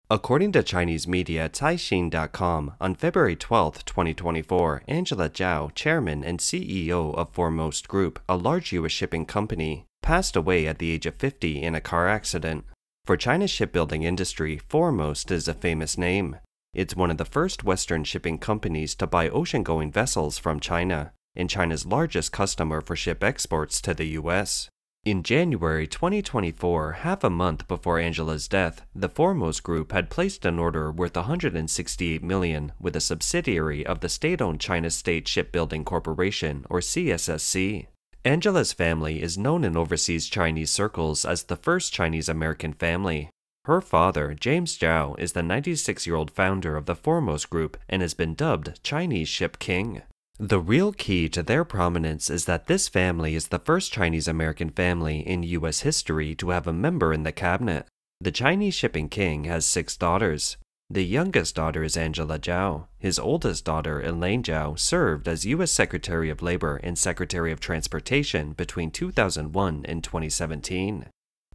According to Chinese media Caixin.com, on February 12, 2024, Angela Chao, chairman and CEO of Foremost Group, a large U.S. shipping company, passed away at the age of 50 in a car accident. For China's shipbuilding industry, Foremost is a famous name. It's one of the first Western shipping companies to buy ocean-going vessels from China, and China's largest customer for ship exports to the U.S. In January 2024, half a month before Angela's death, the Foremost Group had placed an order worth $168 million with a subsidiary of the state-owned China State Shipbuilding Corporation, or CSSC. Angela's family is known in overseas Chinese circles as the first Chinese-American family. Her father, James Chao, is the 96-year-old founder of the Foremost Group and has been dubbed Chinese Ship King. The real key to their prominence is that this family is the first Chinese-American family in U.S. history to have a member in the cabinet. The Chinese shipping king has 6 daughters. The youngest daughter is Angela Chao. His oldest daughter, Elaine Chao, served as U.S. Secretary of Labor and Secretary of Transportation between 2001 and 2017.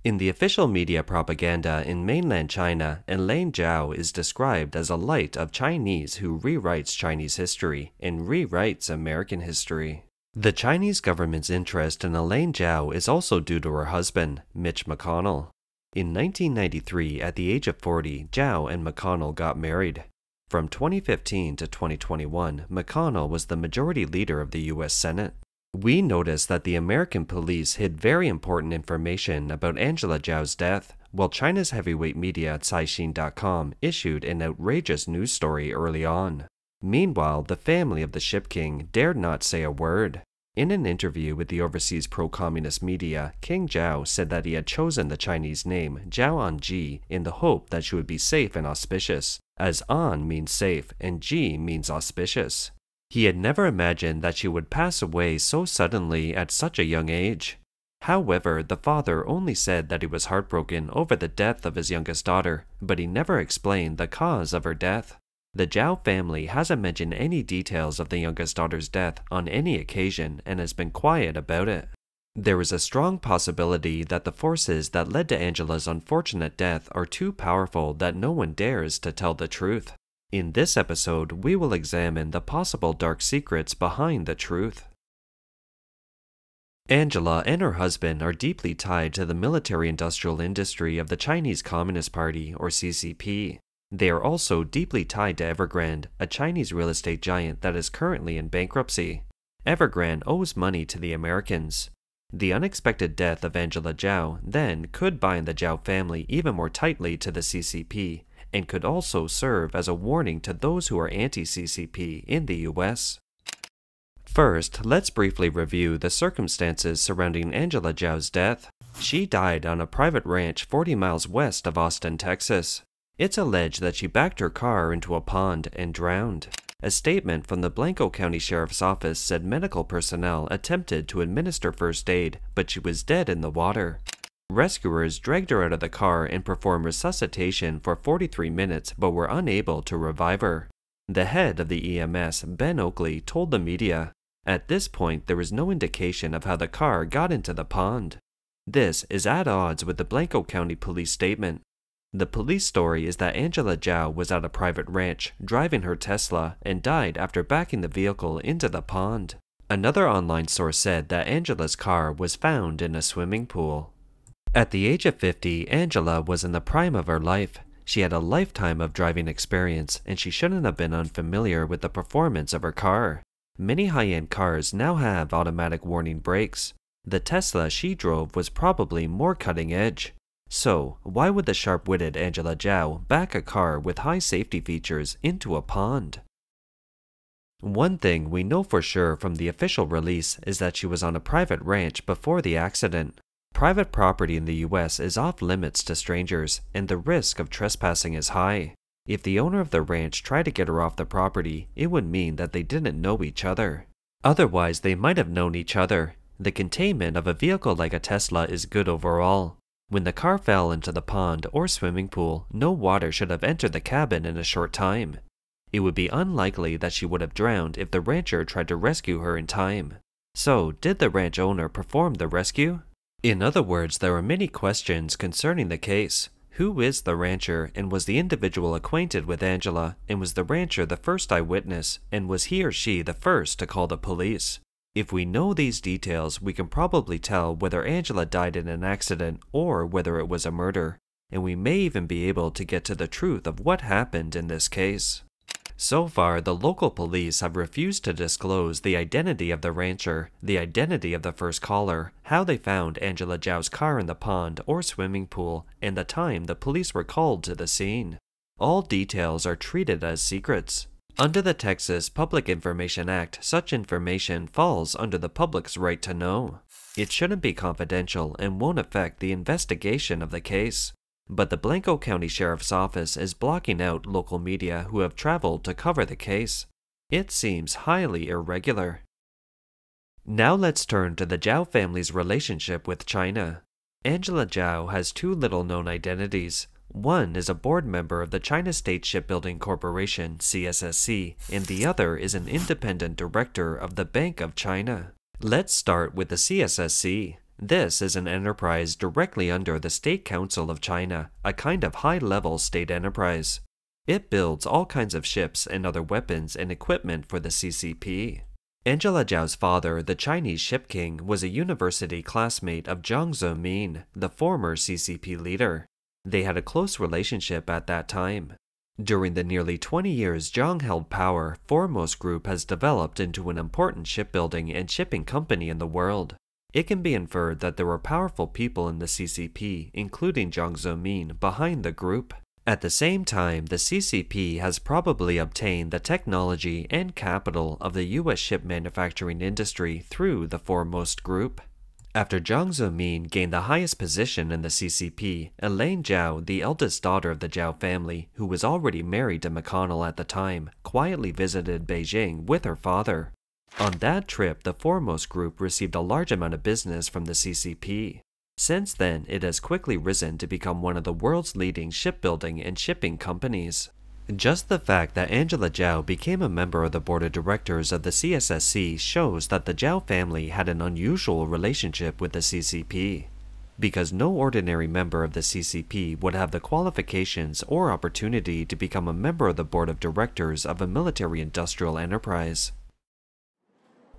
In the official media propaganda in mainland China, Elaine Chao is described as a light of Chinese who rewrites Chinese history and rewrites American history. The Chinese government's interest in Elaine Chao is also due to her husband, Mitch McConnell. In 1993, at the age of 40, Chao and McConnell got married. From 2015 to 2021, McConnell was the majority leader of the U.S. Senate. We noticed that the American police hid very important information about Angela Chao's death, while China's heavyweight media Caixin.com issued an outrageous news story early on. Meanwhile, the family of the ship king dared not say a word. In an interview with the overseas pro-communist media, King Chao said that he had chosen the Chinese name Zhao Anji in the hope that she would be safe and auspicious, as An means safe and Ji means auspicious. He had never imagined that she would pass away so suddenly at such a young age. However, the father only said that he was heartbroken over the death of his youngest daughter, but he never explained the cause of her death. The Chao family hasn't mentioned any details of the youngest daughter's death on any occasion and has been quiet about it. There is a strong possibility that the forces that led to Angela's unfortunate death are too powerful that no one dares to tell the truth. In this episode, we will examine the possible dark secrets behind the truth. Angela and her husband are deeply tied to the military-industrial industry of the Chinese Communist Party, or CCP. They are also deeply tied to Evergrande, a Chinese real estate giant that is currently in bankruptcy. Evergrande owes money to the Americans. The unexpected death of Angela Chao then could bind the Chao family even more tightly to the CCP, and could also serve as a warning to those who are anti-CCP in the US. First, let's briefly review the circumstances surrounding Angela Chao's death. She died on a private ranch 40 miles west of Austin, Texas. It's alleged that she backed her car into a pond and drowned. A statement from the Blanco County Sheriff's Office said medical personnel attempted to administer first aid, but she was dead in the water. Rescuers dragged her out of the car and performed resuscitation for 43 minutes but were unable to revive her. The head of the EMS, Ben Oakley, told the media, "At this point there was no indication of how the car got into the pond." This is at odds with the Blanco County Police statement. The police story is that Angela Chao was at a private ranch, driving her Tesla, and died after backing the vehicle into the pond. Another online source said that Angela's car was found in a swimming pool. At the age of 50, Angela was in the prime of her life. She had a lifetime of driving experience, and she shouldn't have been unfamiliar with the performance of her car. Many high-end cars now have automatic warning brakes. The Tesla she drove was probably more cutting edge. So, why would the sharp-witted Angela Chao back a car with high safety features into a pond? One thing we know for sure from the official release is that she was on a private ranch before the accident. Private property in the US is off limits to strangers, and the risk of trespassing is high. If the owner of the ranch tried to get her off the property, it would mean that they didn't know each other. Otherwise, they might have known each other. The containment of a vehicle like a Tesla is good overall. When the car fell into the pond or swimming pool, no water should have entered the cabin in a short time. It would be unlikely that she would have drowned if the rancher tried to rescue her in time. So, did the ranch owner perform the rescue? In other words, there are many questions concerning the case. Who is the rancher, and was the individual acquainted with Angela, and was the rancher the first eyewitness, and was he or she the first to call the police? If we know these details, we can probably tell whether Angela died in an accident or whether it was a murder, and we may even be able to get to the truth of what happened in this case. So far, the local police have refused to disclose the identity of the rancher, the identity of the first caller, how they found Angela Chao's car in the pond or swimming pool, and the time the police were called to the scene. All details are treated as secrets. Under the Texas Public Information Act, such information falls under the public's right to know. It shouldn't be confidential and won't affect the investigation of the case. But the Blanco County Sheriff's Office is blocking out local media who have traveled to cover the case. It seems highly irregular. Now let's turn to the Chao family's relationship with China. Angela Chao has two little-known identities. One is a board member of the China State Shipbuilding Corporation, CSSC, and the other is an independent director of the Bank of China. Let's start with the CSSC. This is an enterprise directly under the State Council of China, a kind of high-level state enterprise. It builds all kinds of ships and other weapons and equipment for the CCP. Angela Chao's father, the Chinese ship king, was a university classmate of Jiang Zemin, the former CCP leader. They had a close relationship at that time. During the nearly 20 years Jiang held power, Foremost Group has developed into an important shipbuilding and shipping company in the world. It can be inferred that there were powerful people in the CCP, including Jiang Zemin, behind the group. At the same time, the CCP has probably obtained the technology and capital of the U.S. ship manufacturing industry through the Foremost Group. After Jiang Zemin gained the highest position in the CCP, Elaine Chao, the eldest daughter of the Chao family, who was already married to McConnell at the time, quietly visited Beijing with her father. On that trip, the Foremost Group received a large amount of business from the CCP. Since then, it has quickly risen to become one of the world's leading shipbuilding and shipping companies. Just the fact that Angela Chao became a member of the board of directors of the CSSC shows that the Chao family had an unusual relationship with the CCP. Because no ordinary member of the CCP would have the qualifications or opportunity to become a member of the board of directors of a military-industrial enterprise.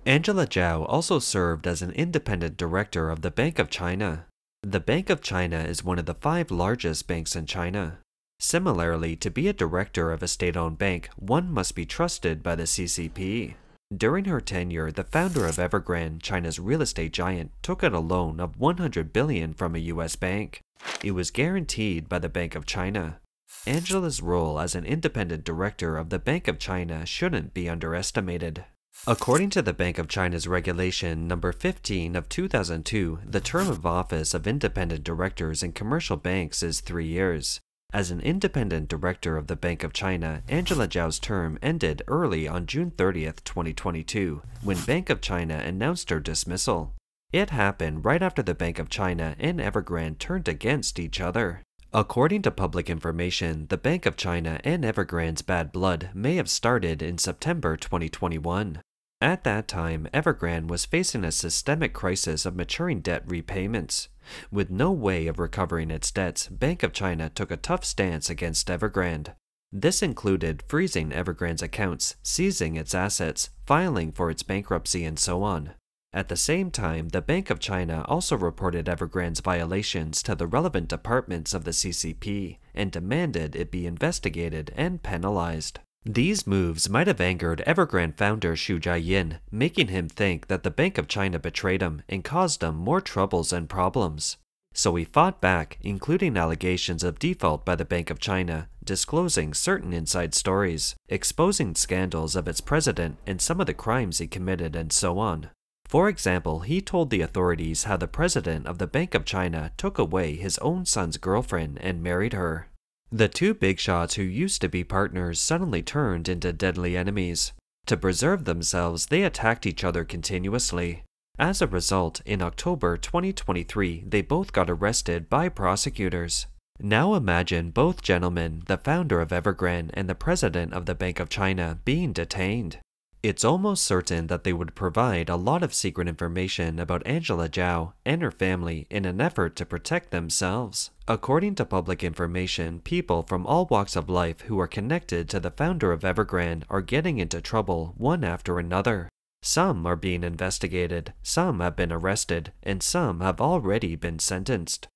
Angela Chao also served as an independent director of the Bank of China. The Bank of China is one of the 5 largest banks in China. Similarly, to be a director of a state-owned bank, one must be trusted by the CCP. During her tenure, the founder of Evergrande, China's real estate giant, took out a loan of $100 billion from a U.S. bank. It was guaranteed by the Bank of China. Angela's role as an independent director of the Bank of China shouldn't be underestimated. According to the Bank of China's Regulation No. 15 of 2002, the term of office of independent directors in commercial banks is 3 years. As an independent director of the Bank of China, Angela Chao's term ended early on June 30, 2022, when Bank of China announced her dismissal. It happened right after the Bank of China and Evergrande turned against each other. According to public information, the Bank of China and Evergrande's bad blood may have started in September 2021. At that time, Evergrande was facing a systemic crisis of maturing debt repayments. With no way of recovering its debts, Bank of China took a tough stance against Evergrande. This included freezing Evergrande's accounts, seizing its assets, filing for its bankruptcy, and so on. At the same time, the Bank of China also reported Evergrande's violations to the relevant departments of the CCP and demanded it be investigated and penalized. These moves might have angered Evergrande founder Xu Jiayin, making him think that the Bank of China betrayed him and caused him more troubles and problems. So he fought back, including allegations of default by the Bank of China, disclosing certain inside stories, exposing scandals of its president and some of the crimes he committed, and so on. For example, he told the authorities how the president of the Bank of China took away his own son's girlfriend and married her. The two big shots who used to be partners suddenly turned into deadly enemies. To preserve themselves, they attacked each other continuously. As a result, in October 2023, they both got arrested by prosecutors. Now imagine both gentlemen, the founder of Evergrande and the president of the Bank of China, being detained. It's almost certain that they would provide a lot of secret information about Angela Chao and her family in an effort to protect themselves. According to public information, people from all walks of life who are connected to the founder of Evergrande are getting into trouble one after another. Some are being investigated, some have been arrested, and some have already been sentenced.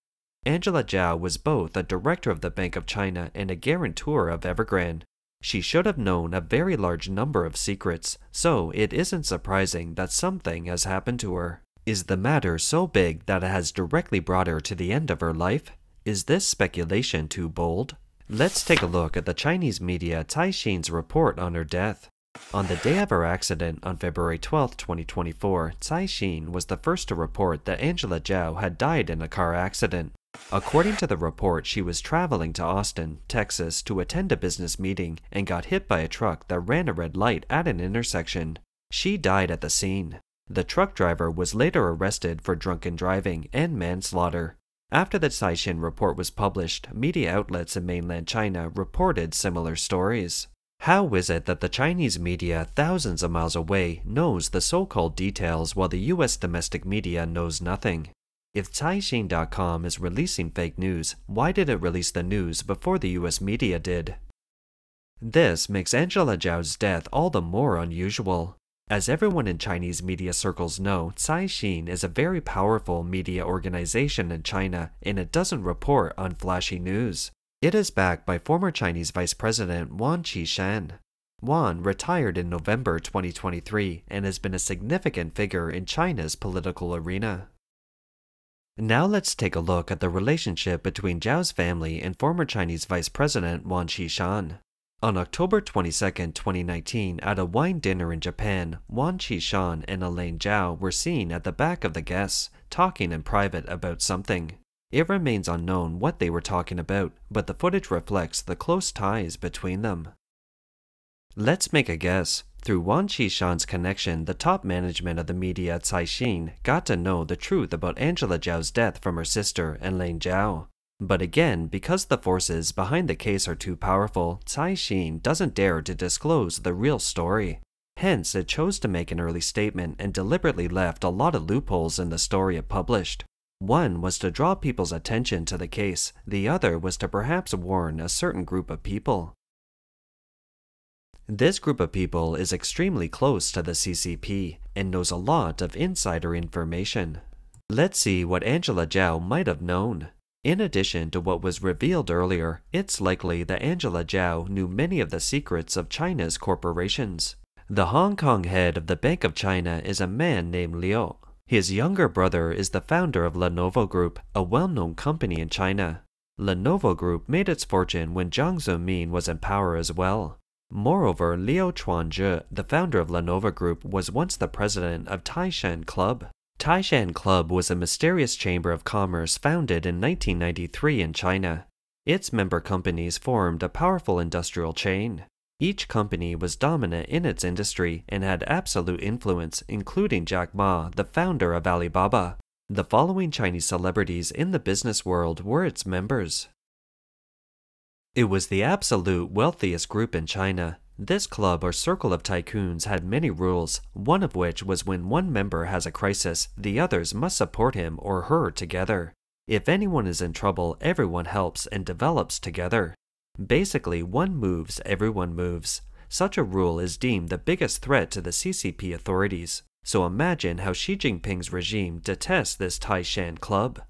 Angela Chao was both a director of the Bank of China and a guarantor of Evergrande. She should have known a very large number of secrets, so it isn't surprising that something has happened to her. Is the matter so big that it has directly brought her to the end of her life? Is this speculation too bold? Let's take a look at the Chinese media Caixin's report on her death. On the day of her accident on February 12, 2024, Caixin was the first to report that Angela Chao had died in a car accident. According to the report, she was traveling to Austin, Texas to attend a business meeting and got hit by a truck that ran a red light at an intersection. She died at the scene. The truck driver was later arrested for drunken driving and manslaughter. After the Caixin report was published, media outlets in mainland China reported similar stories. How is it that the Chinese media thousands of miles away knows the so-called details while the US domestic media knows nothing? If Caixin.com is releasing fake news, why did it release the news before the US media did? This makes Angela Chao's death all the more unusual. As everyone in Chinese media circles know, Caixin is a very powerful media organization in China, and it doesn't report on flashy news. It is backed by former Chinese Vice President Wang Qishan. Wang retired in November 2023 and has been a significant figure in China's political arena. Now let's take a look at the relationship between Chao's family and former Chinese Vice President Wang Qishan. On October 22, 2019, at a wine dinner in Japan, Wang Qishan and Elaine Chao were seen at the back of the guests, talking in private about something. It remains unknown what they were talking about, but the footage reflects the close ties between them. Let's make a guess. Through Wang Qishan's connection, the top management of the media Caixin got to know the truth about Angela Chao's death from her sister, Elaine Chao. But again, because the forces behind the case are too powerful, Caixin doesn't dare to disclose the real story. Hence, it chose to make an early statement and deliberately left a lot of loopholes in the story it published. One was to draw people's attention to the case, the other was to perhaps warn a certain group of people. This group of people is extremely close to the CCP and knows a lot of insider information. Let's see what Angela Chao might have known. In addition to what was revealed earlier, it's likely that Angela Chao knew many of the secrets of China's corporations. The Hong Kong head of the Bank of China is a man named Liu. His younger brother is the founder of Lenovo Group, a well-known company in China. Lenovo Group made its fortune when Jiang Zemin was in power as well. Moreover, Liu Chuanzhe, the founder of Lenovo Group, was once the president of Taishan Club. Taishan Club was a mysterious chamber of commerce founded in 1993 in China. Its member companies formed a powerful industrial chain. Each company was dominant in its industry and had absolute influence, including Jack Ma, the founder of Alibaba. The following Chinese celebrities in the business world were its members. It was the absolute wealthiest group in China. This club or circle of tycoons had many rules, one of which was when one member has a crisis, the others must support him or her together. If anyone is in trouble, everyone helps and develops together. Basically, one moves, everyone moves. Such a rule is deemed the biggest threat to the CCP authorities. So imagine how Xi Jinping's regime detests this Taishan Club.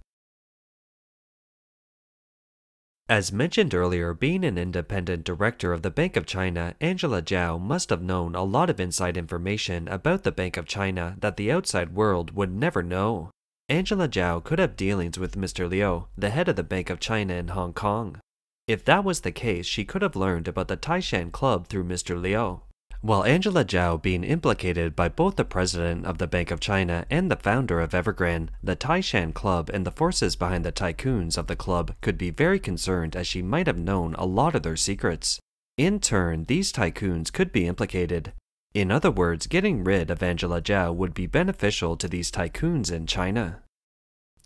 As mentioned earlier, being an independent director of the Bank of China, Angela Chao must have known a lot of inside information about the Bank of China that the outside world would never know. Angela Chao could have dealings with Mr. Liu, the head of the Bank of China in Hong Kong. If that was the case, she could have learned about the Taishan Club through Mr. Liu. While Angela Chao being implicated by both the president of the Bank of China and the founder of Evergrande, the Taishan Club and the forces behind the tycoons of the club could be very concerned as she might have known a lot of their secrets. In turn, these tycoons could be implicated. In other words, getting rid of Angela Chao would be beneficial to these tycoons in China.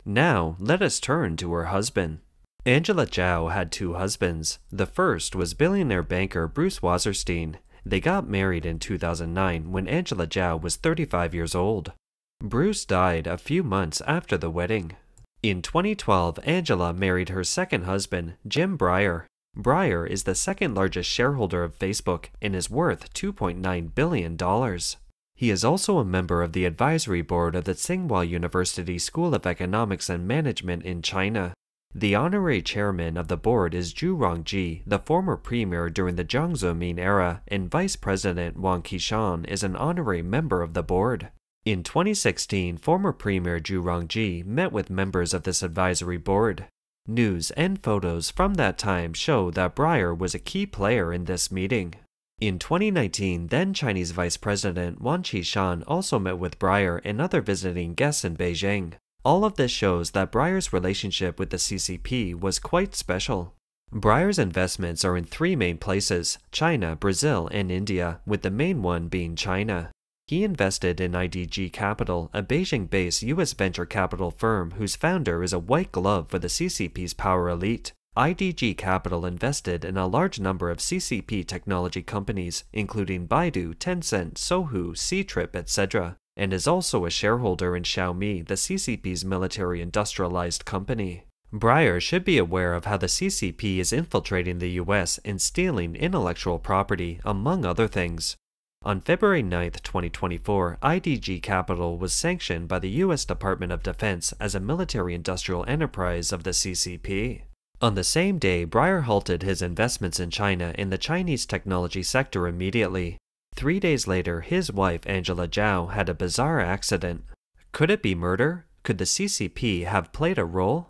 Now, let us turn to her husband. Angela Chao had two husbands. The first was billionaire banker Bruce Wasserstein. They got married in 2009 when Angela Chao was 35 years old. Bruce died a few months after the wedding. In 2012, Angela married her second husband, Jim Breyer. Breyer is the second largest shareholder of Facebook and is worth $2.9 billion. He is also a member of the advisory board of the Tsinghua University School of Economics and Management in China. The honorary chairman of the board is Zhu Rongji, the former premier during the Jiang Zemin era, and Vice President Wang Qishan is an honorary member of the board. In 2016, former Premier Zhu Rongji met with members of this advisory board. News and photos from that time show that Breyer was a key player in this meeting. In 2019, then Chinese Vice President Wang Qishan also met with Breyer and other visiting guests in Beijing. All of this shows that Breyer's relationship with the CCP was quite special. Breyer's investments are in three main places: China, Brazil, and India, with the main one being China. He invested in IDG Capital, a Beijing-based U.S. venture capital firm whose founder is a white glove for the CCP's power elite. IDG Capital invested in a large number of CCP technology companies, including Baidu, Tencent, Sohu, Ctrip, etc., and is also a shareholder in Xiaomi, the CCP's military-industrialized company. Breyer should be aware of how the CCP is infiltrating the US and stealing intellectual property, among other things. On February 9, 2024, IDG Capital was sanctioned by the U.S. Department of Defense as a military-industrial enterprise of the CCP. On the same day, Breyer halted his investments in China in the Chinese technology sector immediately. 3 days later, his wife Angela Chao had a bizarre accident. Could it be murder? Could the CCP have played a role?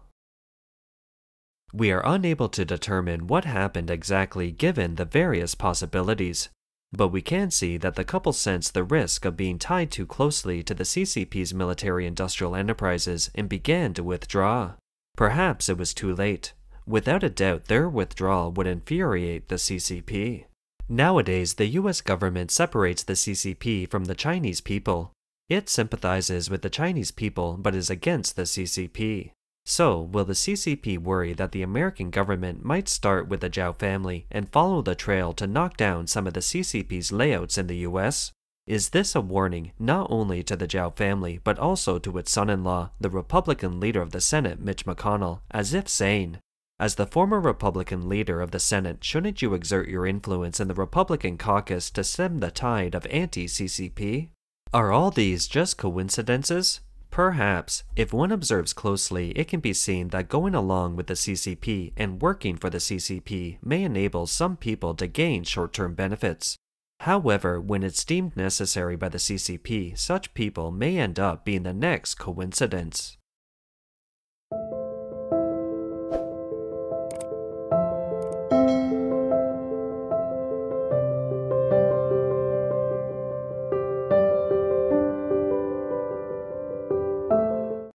We are unable to determine what happened exactly given the various possibilities. But we can see that the couple sensed the risk of being tied too closely to the CCP's military-industrial enterprises and began to withdraw. Perhaps it was too late. Without a doubt, their withdrawal would infuriate the CCP. Nowadays, the US government separates the CCP from the Chinese people. It sympathizes with the Chinese people but is against the CCP. So, will the CCP worry that the American government might start with the Chao family and follow the trail to knock down some of the CCP's layouts in the US? Is this a warning not only to the Chao family but also to its son-in-law, the Republican leader of the Senate, Mitch McConnell, as if saying, as the former Republican leader of the Senate, shouldn't you exert your influence in the Republican caucus to stem the tide of anti-CCP? Are all these just coincidences? Perhaps. If one observes closely, it can be seen that going along with the CCP and working for the CCP may enable some people to gain short-term benefits. However, when it's deemed necessary by the CCP, such people may end up being the next coincidence.